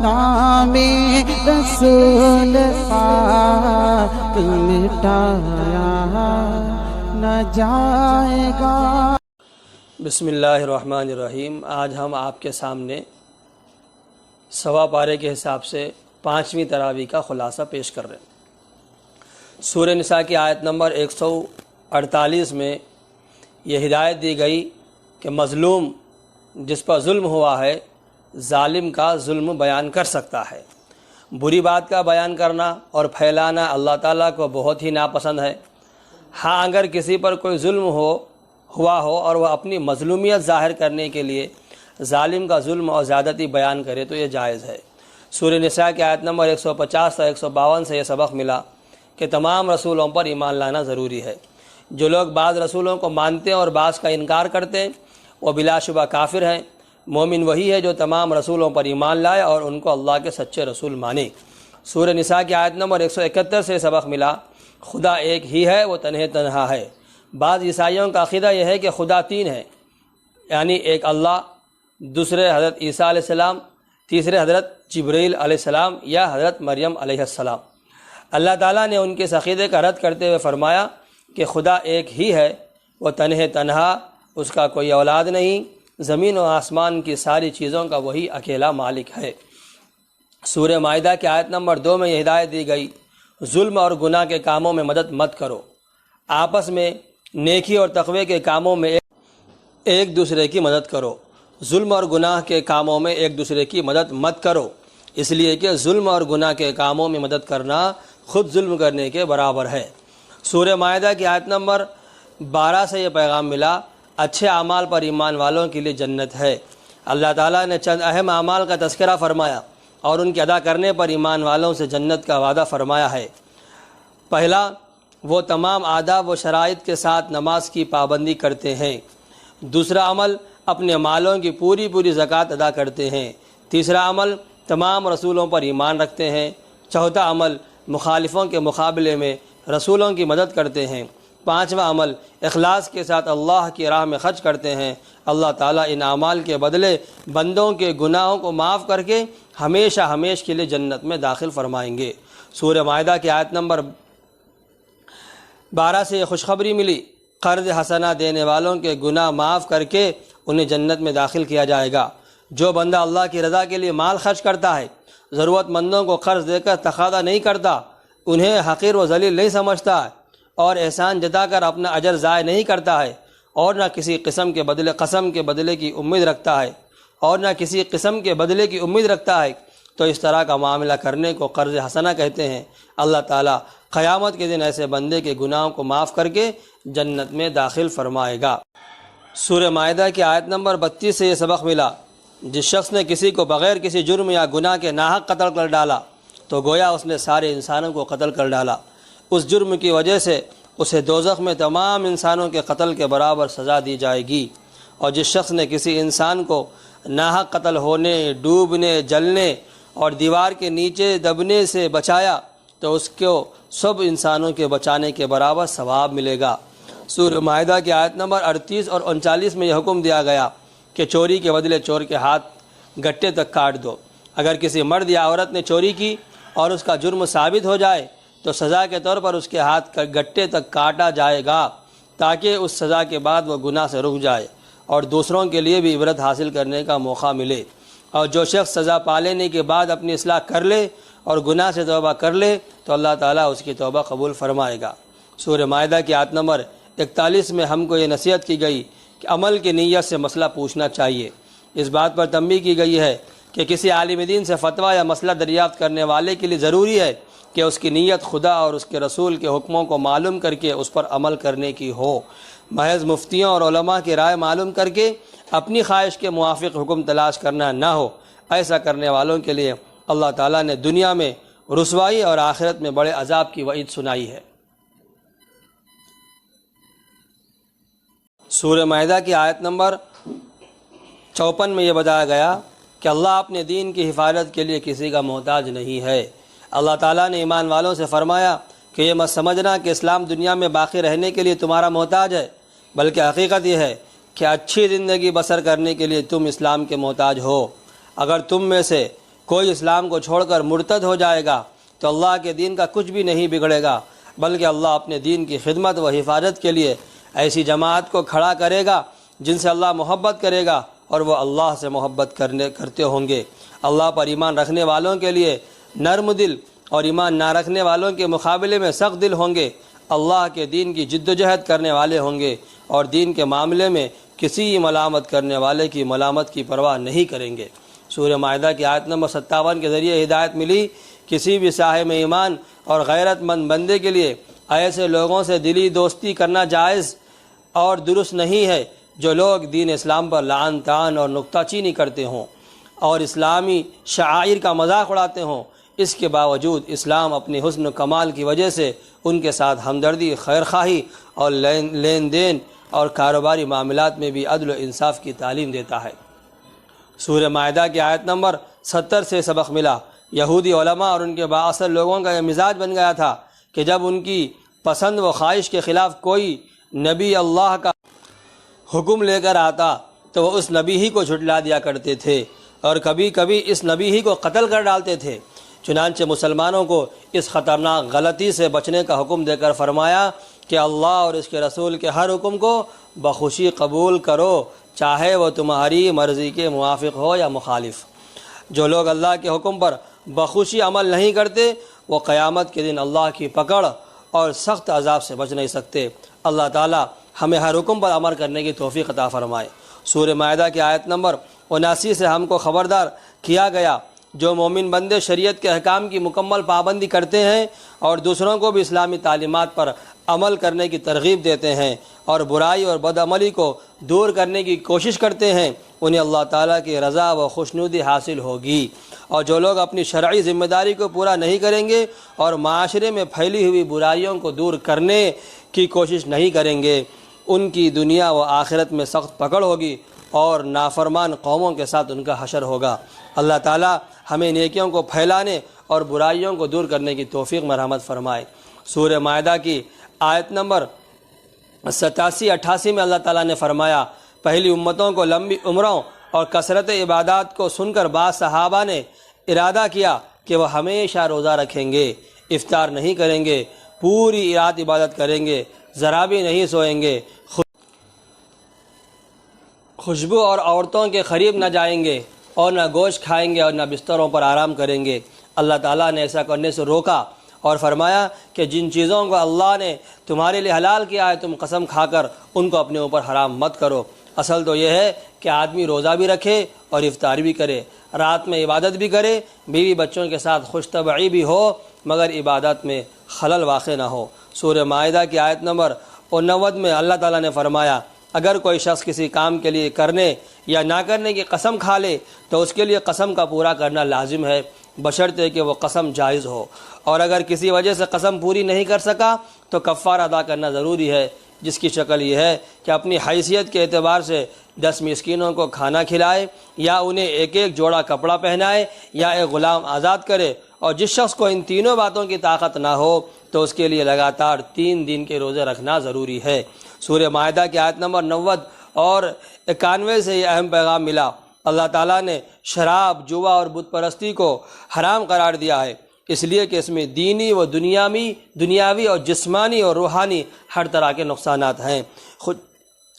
نام رسول پاک مٹایا نہ جائے گا۔ بسم اللہ الرحمن الرحیم۔ آج ہم آپ کے سامنے سوا پارے کے حساب سے 5ویں تراویح کا خلاصہ پیش کر رہے ہیں۔ سورہ نساء کی آیت نمبر 148 میں یہ ہدایت دی گئی کہ مظلوم جس پر ظلم ہوا ہے ظالم کا ظلم بیان کر سکتا ہے۔ بری بات کا بیان کرنا اور پھیلانا اللہ تعالیٰ کو بہت ہی ناپسند ہے۔ ہاں اگر کسی پر کوئی ظلم ہوا ہو اور وہ اپنی مظلومیت ظاہر کرنے کے لیے ظالم کا ظلم اور زیادتی بیان کرے تو یہ جائز ہے۔ سورہ نساء کی آیت نمبر 150 اور 152 سے یہ سبق ملا کہ تمام رسولوں پر ایمان لانا ضروری ہے۔ جو لوگ بعض رسولوں کو مانتے ہیں اور بعض کا انکار کرتے ہیں وہ بلا شبہ کافر ہیں۔ مومن وہی ہے جو تمام رسولوں پر ایمان لائے اور ان کو اللہ کے سچے رسول مانے۔ سورہ نساء کی آیت نمبر 171 سے سبق ملا خدا ایک ہی ہے، وہ تنہا ہے۔ بعض عیسائیوں کا عقیدہ یہ ہے کہ خدا 3 ہے، یعنی ایک اللہ، دوسرے حضرت عیسیٰ علیہ السلام، تیسرے حضرت جبرائیل علیہ السلام یا حضرت مریم علیہ السلام۔ اللہ تعالیٰ نے ان کے اس عقیدے کا رد کرتے ہوئے فرمایا کہ خدا ایک ہی ہے، وہ تنہا، اس کا کوئی اولاد نہیں، زمین و آسمان کی ساری چیزوں کا وہی اکیلا مالک ہے۔ سورہ مائدہ کی آیت نمبر 2 میں یہ ہدایت دی گئی ظلم اور گناہ کے کاموں میں مدد مت کرو، آپس میں نیکی اور تقوی کے کاموں میں ایک دوسرے کی مدد کرو۔ ظلم اور گناہ کے کاموں میں ایک دوسرے کی مدد مت کرو، اس لیے کہ ظلم اور گناہ کے کاموں میں مدد کرنا خود ظلم کرنے کے برابر ہے۔ سورہ مائدہ کی آیت نمبر 12 سے یہ پیغام ملا اچھے اعمال پر ایمان والوں کے لیے جنت ہے۔ اللہ تعالیٰ نے چند اہم اعمال کا تذکرہ فرمایا اور ان کے ادا کرنے پر ایمان والوں سے جنت کا وعدہ فرمایا ہے۔ پہلا، وہ تمام آداب و شرائط کے ساتھ نماز کی پابندی کرتے ہیں۔ دوسرا عمل، اپنے مالوں کی پوری زکوٰۃ ادا کرتے ہیں۔ تیسرا عمل، تمام رسولوں پر ایمان رکھتے ہیں۔ چوتھا عمل، مخالفوں کے مقابلے میں رسولوں کی مدد کرتے ہیں۔ پانچواں عمل، اخلاص کے ساتھ اللہ کی راہ میں خرچ کرتے ہیں۔ اللہ تعالیٰ ان اعمال کے بدلے بندوں کے گناہوں کو معاف کر کے ہمیشہ کے لیے جنت میں داخل فرمائیں گے۔ سورہ مائدہ کی آیت نمبر 12 سے یہ خوشخبری ملی قرض حسنہ دینے والوں کے گناہ معاف کر کے انہیں جنت میں داخل کیا جائے گا۔ جو بندہ اللہ کی رضا کے لیے مال خرچ کرتا ہے، ضرورت مندوں کو قرض دے کر تقاضا نہیں کرتا، انہیں حقیر و ذلیل نہیں سمجھتا ہے اور احسان جتا کر اپنا اجر ضائع نہیں کرتا ہے اور نہ کسی قسم کے بدلے کی امید رکھتا ہے تو اس طرح کا معاملہ کرنے کو قرض حسنہ کہتے ہیں۔ اللہ تعالیٰ قیامت کے دن ایسے بندے کے گناہوں کو معاف کر کے جنت میں داخل فرمائے گا۔ سورہ مائدہ کی آیت نمبر 32 سے یہ سبق ملا جس شخص نے کسی کو بغیر کسی جرم یا گناہ کے ناحق قتل کر ڈالا تو گویا اس نے سارے انسانوں کو قتل کر ڈالا۔ اس جرم کی وجہ سے اسے دوزخ میں تمام انسانوں کے قتل کے برابر سزا دی جائے گی۔ اور جس شخص نے کسی انسان کو ناحق قتل ہونے، ڈوبنے، جلنے اور دیوار کے نیچے دبنے سے بچایا تو اس کو سب انسانوں کے بچانے کے برابر ثواب ملے گا۔ سورہ مائدہ کی آیت نمبر 38 اور 39 میں یہ حکم دیا گیا کہ چوری کے بدلے چور کے ہاتھ گٹے تک کاٹ دو۔ اگر کسی مرد یا عورت نے چوری کی اور اس کا جرم ثابت ہو جائے تو سزا کے طور پر اس کے ہاتھ گٹے تک کاٹا جائے گا تاکہ اس سزا کے بعد وہ گناہ سے رک جائے اور دوسروں کے لیے بھی عبرت حاصل کرنے کا موقع ملے۔ اور جو شخص سزا پا لینے کے بعد اپنی اصلاح کر لے اور گناہ سے توبہ کر لے تو اللہ تعالیٰ اس کی توبہ قبول فرمائے گا۔ سورہ مائدہ کی آیت نمبر 41 میں ہم کو یہ نصیحت کی گئی کہ عمل کی نیت سے مسئلہ پوچھنا چاہیے۔ اس بات پر تنبیہ کی گئی ہے کہ کسی عالم دین سے فتویٰ یا مسئلہ دریافت کرنے والے کے لیے ضروری ہے کہ اس کی نیت خدا اور اس کے رسول کے حکموں کو معلوم کر کے اس پر عمل کرنے کی ہو۔ محض مفتیوں اور علماء کی رائے معلوم کر کے اپنی خواہش کے موافق حکم تلاش کرنا نہ ہو۔ ایسا کرنے والوں کے لیے اللہ تعالیٰ نے دنیا میں رسوائی اور آخرت میں بڑے عذاب کی وعید سنائی ہے۔ سورہ مائدہ کی آیت نمبر 54 میں یہ بتایا گیا کہ اللہ اپنے دین کی حفاظت کے لیے کسی کا محتاج نہیں ہے۔ اللہ تعالیٰ نے ایمان والوں سے فرمایا کہ یہ مت سمجھنا کہ اسلام دنیا میں باقی رہنے کے لیے تمہارا محتاج ہے، بلکہ حقیقت یہ ہے کہ اچھی زندگی بسر کرنے کے لیے تم اسلام کے محتاج ہو۔ اگر تم میں سے کوئی اسلام کو چھوڑ کر مرتد ہو جائے گا تو اللہ کے دین کا کچھ بھی نہیں بگڑے گا، بلکہ اللہ اپنے دین کی خدمت و حفاظت کے لیے ایسی جماعت کو کھڑا کرے گا جن سے اللہ محبت کرے گا اور وہ اللہ سے محبت کرتے ہوں گے۔ اللہ پر ایمان رکھنے والوں کے لیے نرم دل اور ایمان نہ رکھنے والوں کے مقابلے میں سخت دل ہوں گے۔ اللہ کے دین کی جد و جہد کرنے والے ہوں گے اور دین کے معاملے میں کسی ملامت کرنے والے کی ملامت کی پرواہ نہیں کریں گے۔ سورہ مائدہ کی آیت نمبر 57 کے ذریعے ہدایت ملی، کسی بھی صاحب ایمان اور غیرت مند بندے کے لیے ایسے لوگوں سے دلی دوستی کرنا جائز اور درست نہیں ہے جو لوگ دین اسلام پر لعن طعن اور نکتہ چینی کرتے ہوں اور اسلامی شعائر کا مذاق اڑاتے ہوں۔ اس کے باوجود اسلام اپنی حسن و کمال کی وجہ سے ان کے ساتھ ہمدردی، خیرخواہی اور لین دین اور کاروباری معاملات میں بھی عدل و انصاف کی تعلیم دیتا ہے۔ سورہ مائدہ کی آیت نمبر 70 سے سبق ملا، یہودی علماء اور ان کے بااثر لوگوں کا یہ مزاج بن گیا تھا کہ جب ان کی پسند و خواہش کے خلاف کوئی نبی اللہ کا حکم لے کر آتا تو وہ اس نبی ہی کو جھٹلا دیا کرتے تھے اور کبھی کبھی اس نبی ہی کو قتل کر ڈالتے تھے۔ چنانچہ مسلمانوں کو اس خطرناک غلطی سے بچنے کا حکم دے کر فرمایا کہ اللہ اور اس کے رسول کے ہر حکم کو بخوشی قبول کرو، چاہے وہ تمہاری مرضی کے موافق ہو یا مخالف۔ جو لوگ اللہ کے حکم پر بخوشی عمل نہیں کرتے وہ قیامت کے دن اللہ کی پکڑ اور سخت عذاب سے بچ نہیں سکتے۔ اللہ تعالی ہمیں ہر حکم پر عمل کرنے کی توفیق عطا فرمائے۔ سورہ مائدہ کی آیت نمبر 79 سے ہم کو خبردار کیا گیا، جو مومن بندے شریعت کے احکام کی مکمل پابندی کرتے ہیں اور دوسروں کو بھی اسلامی تعلیمات پر عمل کرنے کی ترغیب دیتے ہیں اور برائی اور بدعملی کو دور کرنے کی کوشش کرتے ہیں، انہیں اللہ تعالیٰ کی رضا و خوشنودی حاصل ہوگی۔ اور جو لوگ اپنی شرعی ذمہ داری کو پورا نہیں کریں گے اور معاشرے میں پھیلی ہوئی برائیوں کو دور کرنے کی کوشش نہیں کریں گے، ان کی دنیا و آخرت میں سخت پکڑ ہوگی اور نافرمان قوموں کے ساتھ ان کا حشر ہوگا۔ اللہ تعالیٰ ہمیں نیکیوں کو پھیلانے اور برائیوں کو دور کرنے کی توفیق مرحمت فرمائے۔ سورہ مائدہ کی آیت نمبر 87-88 میں اللہ تعالیٰ نے فرمایا، پہلی امتوں کو لمبی عمروں اور کثرت عبادات کو سن کر بعض صحابہ نے ارادہ کیا کہ وہ ہمیشہ روزہ رکھیں گے، افطار نہیں کریں گے، پوری رات عبادت کریں گے، ذرا بھی نہیں سوئیں گے، خوشبو اور عورتوں کے قریب نہ جائیں گے اور نہ گوشت کھائیں گے اور نہ بستروں پر آرام کریں گے۔ اللہ تعالیٰ نے ایسا کرنے سے روکا اور فرمایا کہ جن چیزوں کو اللہ نے تمہارے لیے حلال کیا ہے تم قسم کھا کر ان کو اپنے اوپر حرام مت کرو۔ اصل تو یہ ہے کہ آدمی روزہ بھی رکھے اور افطار بھی کرے، رات میں عبادت بھی کرے، بیوی بچوں کے ساتھ خوش طبعی بھی ہو، مگر عبادت میں خلل واقع نہ ہو۔ سورہ مائدہ کی آیت نمبر 90 میں اللہ تعالیٰ نے فرمایا، اگر کوئی شخص کسی کام کے لیے کرنے یا نہ کرنے کی قسم کھا لے تو اس کے لیے قسم کا پورا کرنا لازم ہے، بشرطے کہ وہ قسم جائز ہو، اور اگر کسی وجہ سے قسم پوری نہیں کر سکا تو کفارہ ادا کرنا ضروری ہے، جس کی شکل یہ ہے کہ اپنی حیثیت کے اعتبار سے 10 مسکینوں کو کھانا کھلائے یا انہیں ایک ایک جوڑا کپڑا پہنائے یا ایک غلام آزاد کرے، اور جس شخص کو ان تینوں باتوں کی طاقت نہ ہو تو اس کے لیے لگاتار 3 دن کے روزے رکھنا ضروری ہے۔ سورہ مائدہ کی آیت نمبر 90 اور 91 سے یہ اہم پیغام ملا، اللہ تعالیٰ نے شراب، جوا اور بت پرستی کو حرام قرار دیا ہے، اس لیے کہ اس میں دینی و دنیاوی اور جسمانی اور روحانی ہر طرح کے نقصانات ہیں۔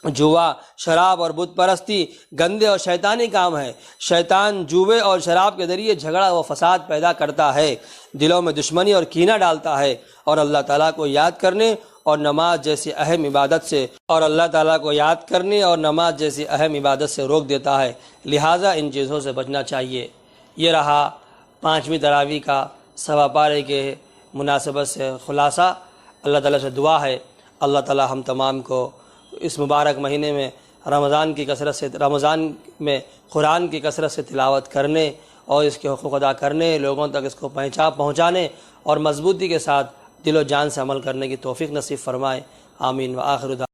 جوا، شراب اور بت پرستی گندے اور شیطانی کام ہے۔ شیطان جوے اور شراب کے ذریعے جھگڑا و فساد پیدا کرتا ہے، دلوں میں دشمنی اور کینہ ڈالتا ہے، اور اللہ تعالیٰ کو یاد کرنے اور نماز جیسی اہم عبادت سے روک دیتا ہے، لہٰذا ان چیزوں سے بچنا چاہیے۔ یہ رہا 5ویں تراویح کا سوا پارے کے مناسبت سے خلاصہ۔ اللہ تعالیٰ سے دعا ہے اللہ تعالیٰ ہم تمام کو اس مبارک مہینے میں رمضان میں قرآن کی کثرت سے تلاوت کرنے اور اس کے حقوق ادا کرنے، لوگوں تک اس کو پہنچانے اور مضبوطی کے ساتھ دل و جان سے عمل کرنے کی توفیق نصیب فرمائے۔ آمین۔ وآخر دعوانا